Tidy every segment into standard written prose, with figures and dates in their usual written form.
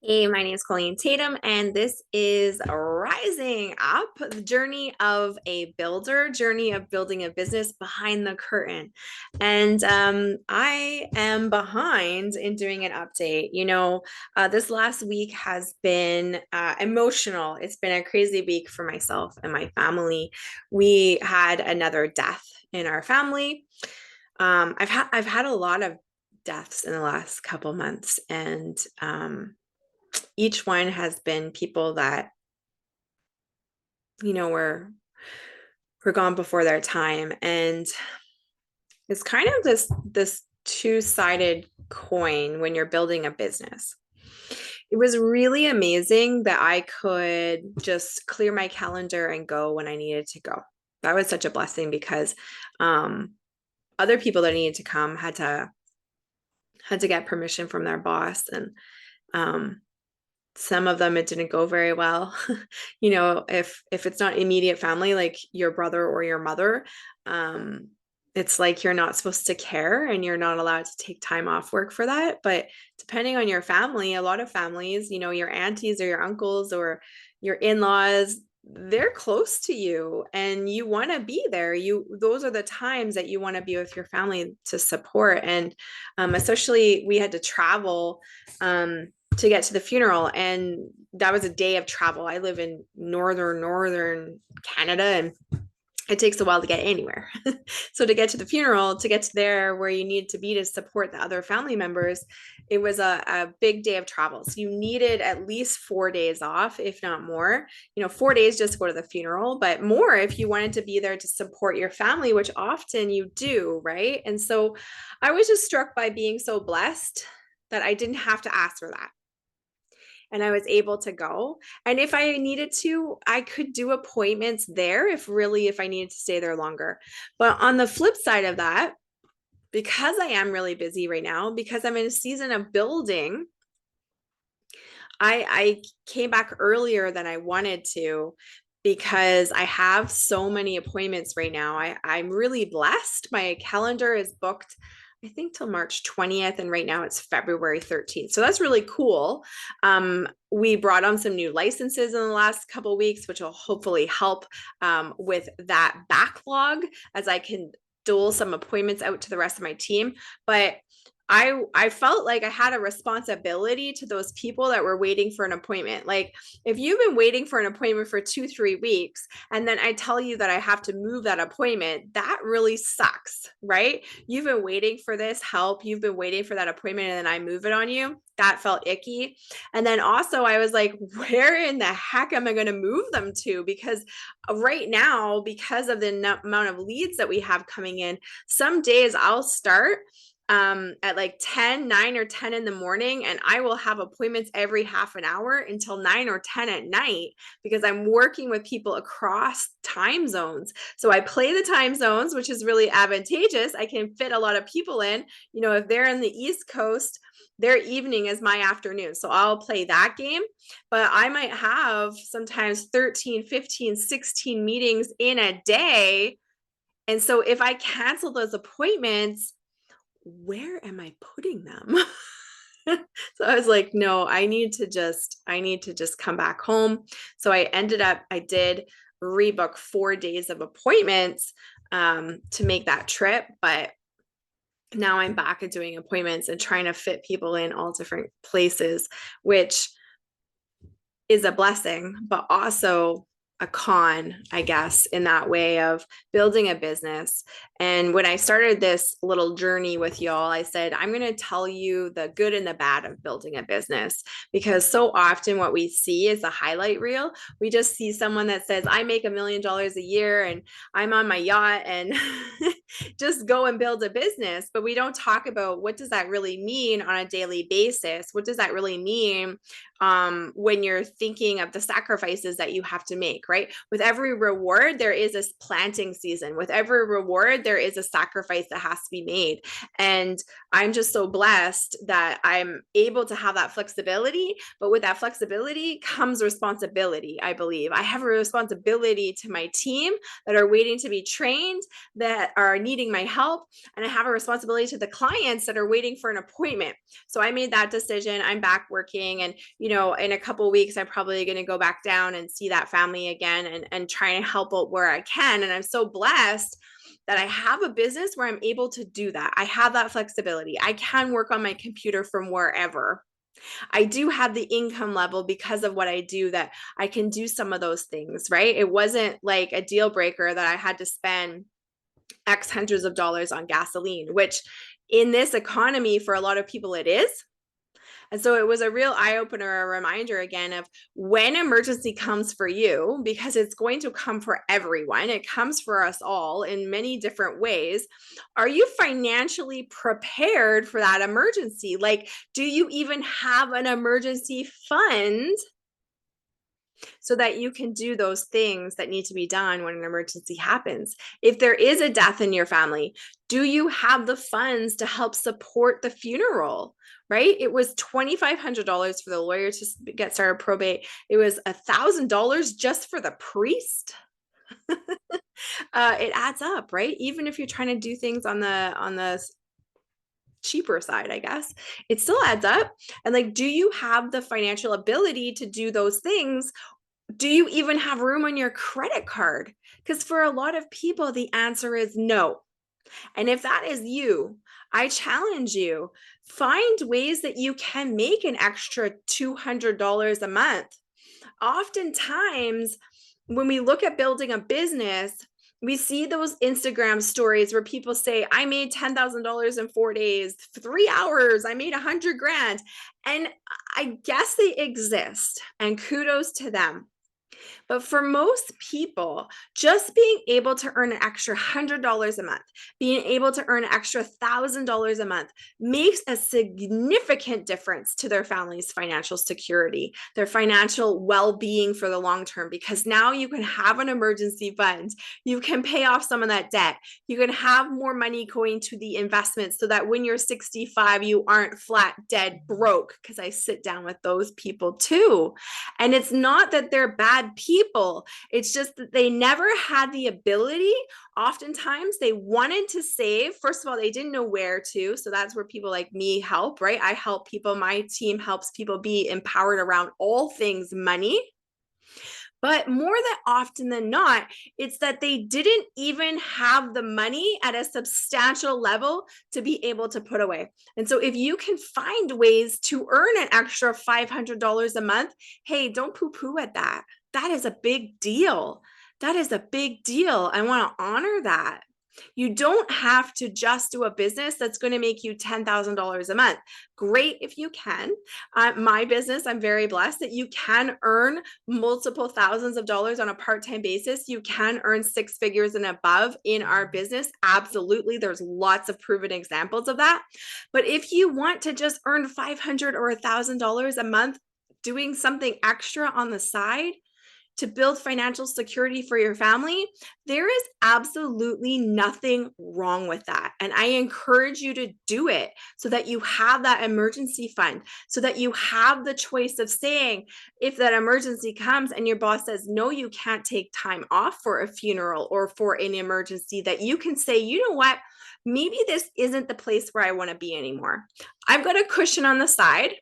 Hey, my name is Colleen Tatum, and this is Rising Up, the journey of a builder, journey of building a business behind the curtain. And I am behind in doing an update. This last week has been emotional. It's been a crazy week for myself and my family. We had another death in our family. I've had a lot of deaths in the last couple months, and each one has been people that were gone before their time, and it's kind of this two-sided coin when you're building a business. It was really amazing that I could just clear my calendar and go when I needed to go. That was such a blessing because um, other people that needed to come had to get permission from their boss, and um, some of them it didn't go very well. If it's not immediate family like your brother or your mother, um it's like you're not supposed to care and you're not allowed to take time off work for that. But depending on your family, a lot of families, your aunties or your uncles or your in-laws, they're close to you and you want to be there. Those are the times that you want to be with your family to support. And especially we had to travel to get to the funeral, and that was a day of travel. I live in northern Canada, and it takes a while to get anywhere. So to get to the funeral, to get to there where you need to be to support the other family members, it was a big day of travel. So you needed at least 4 days off, if not more. 4 days just to go to the funeral, but more if you wanted to be there to support your family, which often you do, right? And so I was just struck by being so blessed that I didn't have to ask for that, and I was able to go. And if I needed to, I could do appointments there if I needed to stay there longer. But on the flip side of that, because I am really busy right now, because I'm in a season of building, I came back earlier than I wanted to because I have so many appointments right now. I'm really blessed. My calendar is booked, I think, till March 20th, and right now it's February 13th. So that's really cool. We brought on some new licenses in the last couple of weeks, which will hopefully help with that backlog as I can dole some appointments out to the rest of my team. But I felt like I had a responsibility to those people that were waiting for an appointment. Like, if you've been waiting for an appointment for 2-3 weeks, and then I tell you that I have to move that appointment, that really sucks, right? You've been waiting for this help, you've been waiting for that appointment, and then I move it on you. That felt icky. And then also I was like, where in the heck am I going to move them to? Because right now, because of the amount of leads that we have coming in, some days I'll start at like 9 or 10 in the morning, and I will have appointments every half an hour until 9 or 10 at night because I'm working with people across time zones. So I play the time zones, which is really advantageous. I can fit a lot of people in. If they're in the East Coast, their evening is my afternoon. So I'll play that game, but I might have sometimes 13, 15, 16 meetings in a day. And so if I cancel those appointments, where am I putting them? So I was like, no, I need to just come back home. So I did rebook 4 days of appointments to make that trip. But now I'm back at doing appointments and trying to fit people in all different places, which is a blessing, but also a con, I guess, in that way of building a business. And when I started this little journey with y'all, I said, I'm going to tell you the good and the bad of building a business, because so often what we see is a highlight reel. We just see someone that says, I make $1 million a year and I'm on my yacht and just go and build a business. But we don't talk about, what does that really mean on a daily basis? What does that really mean when you're thinking of the sacrifices that you have to make, right? With every reward, there is a planting season. With every reward, there is a sacrifice that has to be made. And I'm just so blessed that I'm able to have that flexibility. But with that flexibility comes responsibility, I believe. I have a responsibility to my team that are waiting to be trained, that are needing my help, and I have a responsibility to the clients that are waiting for an appointment. So I made that decision. I'm back working, and in a couple of weeks, I'm probably going to go back down and see that family again, and try and help out where I can. And I'm so blessed that I have a business where I'm able to do that. I have that flexibility. I can work on my computer from wherever. I do have the income level because of what I do, that I can do some of those things, right? It wasn't like a deal breaker that I had to spend X hundreds of dollars on gasoline, which in this economy for a lot of people it is. And so it was a real eye opener, a reminder again of when emergency comes for you, because it's going to come for everyone. It comes for us all in many different ways. Are you financially prepared for that emergency? Like, do you even have an emergency fund so that you can do those things that need to be done when an emergency happens? If there is a death in your family, do you have the funds to help support the funeral? Right? It was $2,500 for the lawyer to get started probate. It was $1,000 just for the priest. It adds up, right? Even if you're trying to do things on the cheaper side, I guess, it still adds up. And like, do you have the financial ability to do those things? Do you even have room on your credit card? Because for a lot of people, the answer is no. And if that is you, I challenge you, find ways that you can make an extra $200 a month. Oftentimes, when we look at building a business, we see those Instagram stories where people say, I made $10,000 in 4 days, 3 hours, I made 100 grand. And I guess they exist, and kudos to them. But for most people, just being able to earn an extra $100 a month, being able to earn an extra $1,000 a month makes a significant difference to their family's financial security, their financial well-being for the long term, because now you can have an emergency fund. You can pay off some of that debt. You can have more money going to the investments so that when you're 65, you aren't flat dead broke, because I sit down with those people too. And it's not that they're bad people. It's just that they never had the ability. Oftentimes they wanted to save. First of all, they didn't know where to. So that's where people like me help, right? I help people. My team helps people be empowered around all things money. But more than often than not, it's that they didn't even have the money at a substantial level to be able to put away. And so if you can find ways to earn an extra $500 a month, hey, don't poo-poo at that. That is a big deal. That is a big deal. I want to honor that. You don't have to just do a business that's going to make you $10,000 a month. Great if you can. My business, I'm very blessed that you can earn multiple thousands of dollars on a part-time basis. You can earn six figures and above in our business. Absolutely. There's lots of proven examples of that. But if you want to just earn $500 or $1,000 a month doing something extra on the side, to build financial security for your family, there is absolutely nothing wrong with that. And I encourage you to do it so that you have that emergency fund, so that you have the choice of saying, if that emergency comes and your boss says, no, you can't take time off for a funeral or for an emergency, that you can say, you know what, maybe this isn't the place where I want to be anymore. I've got a cushion on the side.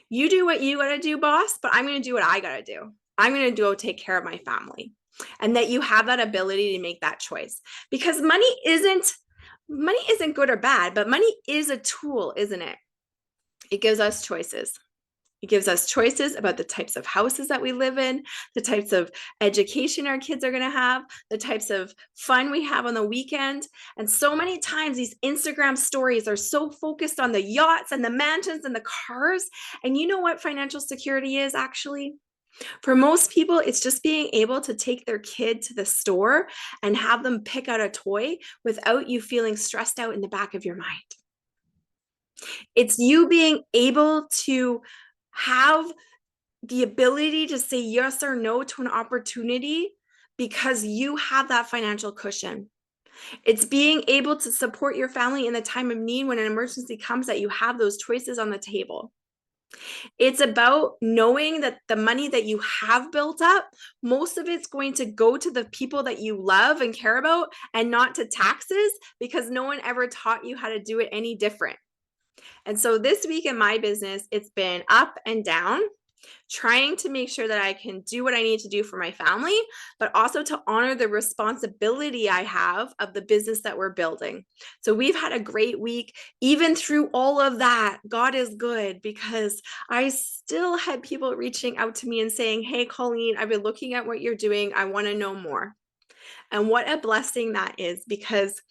You do what you got to do, boss, but I'm going to do what I got to do. I'm going to go take care of my family. And that you have that ability to make that choice, because money isn't good or bad, but money is a tool, isn't it? It gives us choices. It gives us choices about the types of houses that we live in, the types of education our kids are going to have, the types of fun we have on the weekend. And so many times these Instagram stories are so focused on the yachts and the mansions and the cars. And you know what financial security is actually? For most people, it's just being able to take their kid to the store and have them pick out a toy without you feeling stressed out in the back of your mind. It's you being able to have the ability to say yes or no to an opportunity because you have that financial cushion. It's being able to support your family in the time of need when an emergency comes, that you have those choices on the table. It's about knowing that the money that you have built up, most of it's going to go to the people that you love and care about and not to taxes, because no one ever taught you how to do it any different. And so this week in my business, it's been up and down, trying to make sure that I can do what I need to do for my family, but also to honor the responsibility I have of the business that we're building. So we've had a great week. Even through all of that, God is good, because I still had people reaching out to me and saying, "Hey, Colleen, I've been looking at what you're doing. I want to know more." And what a blessing that is, because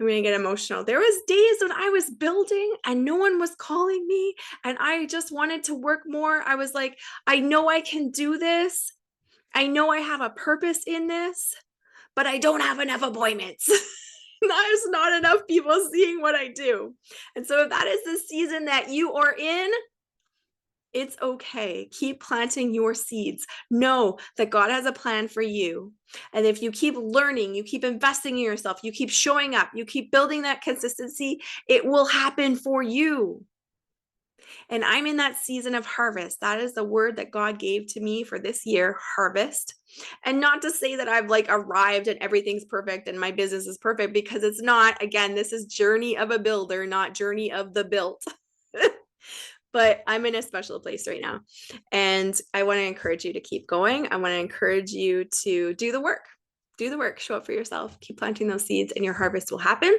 I'm going to get emotional. There was days when I was building and no one was calling me and I just wanted to work more. I was like, I know I can do this. I know I have a purpose in this, but I don't have enough appointments. There's not enough people seeing what I do. And so if that is the season that you are in, it's okay. Keep planting your seeds. Know that God has a plan for you. And if you keep learning, you keep investing in yourself, you keep showing up, you keep building that consistency, it will happen for you. And I'm in that season of harvest. That is the word that God gave to me for this year, harvest. And not to say that I've like arrived and everything's perfect and my business is perfect, because it's not. Again, this is journey of a builder, not journey of the built. But I'm in a special place right now. And I want to encourage you to keep going. I want to encourage you to do the work. Do the work, show up for yourself, keep planting those seeds, and your harvest will happen.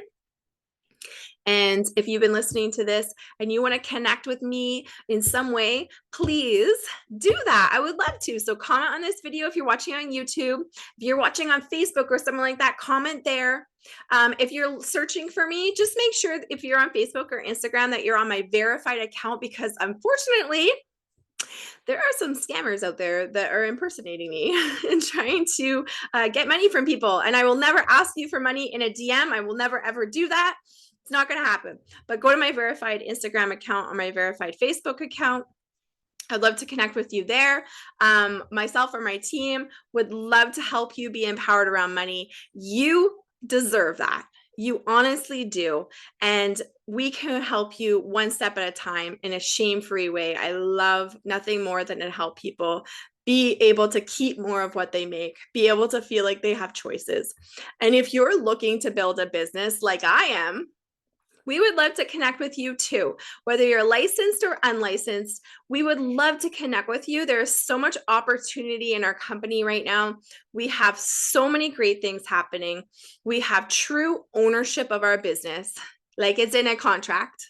And if you've been listening to this and you want to connect with me in some way, please do that. I would love to. So comment on this video if you're watching on YouTube. If you're watching on Facebook or something like that, comment there. If you're searching for me, just make sure if you're on Facebook or Instagram that you're on my verified account, because unfortunately, there are some scammers out there that are impersonating me and trying to get money from people. And I will never ask you for money in a DM. I will never, ever do that. It's not going to happen. But go to my verified Instagram account or my verified Facebook account. I'd love to connect with you there. Myself or my team would love to help you be empowered around money. You deserve that. You honestly do. And we can help you one step at a time in a shame-free way. I love nothing more than to help people be able to keep more of what they make, be able to feel like they have choices. And if you're looking to build a business like I am, we would love to connect with you too. Whether you're licensed or unlicensed, we would love to connect with you. There's so much opportunity in our company right now. We have so many great things happening. We have true ownership of our business, like it's in a contract.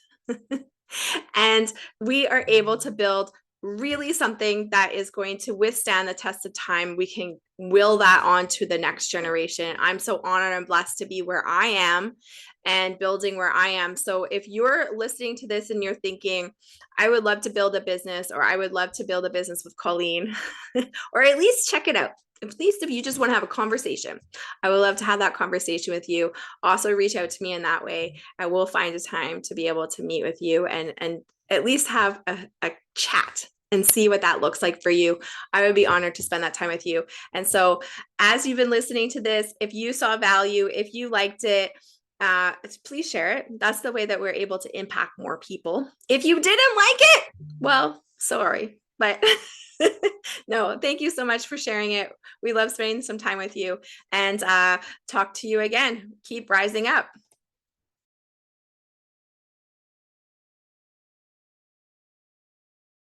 And we are able to build really something that is going to withstand the test of time. We can will that on to the next generation. I'm so honored and blessed to be where I am and building where I am. So if you're listening to this and you're thinking, I would love to build a business, or I would love to build a business with Colleen, or at least check it out. At least if you just want to have a conversation, I would love to have that conversation with you. Also reach out to me in that way. I will find a time to be able to meet with you and at least have a chat and see what that looks like for you. I would be honored to spend that time with you. And so as you've been listening to this, if you saw value, if you liked it, please share it. That's the way that we're able to impact more people. If you didn't like it, well, sorry, but no, thank you so much for sharing it. We love spending some time with you, and talk to you again. Keep rising up.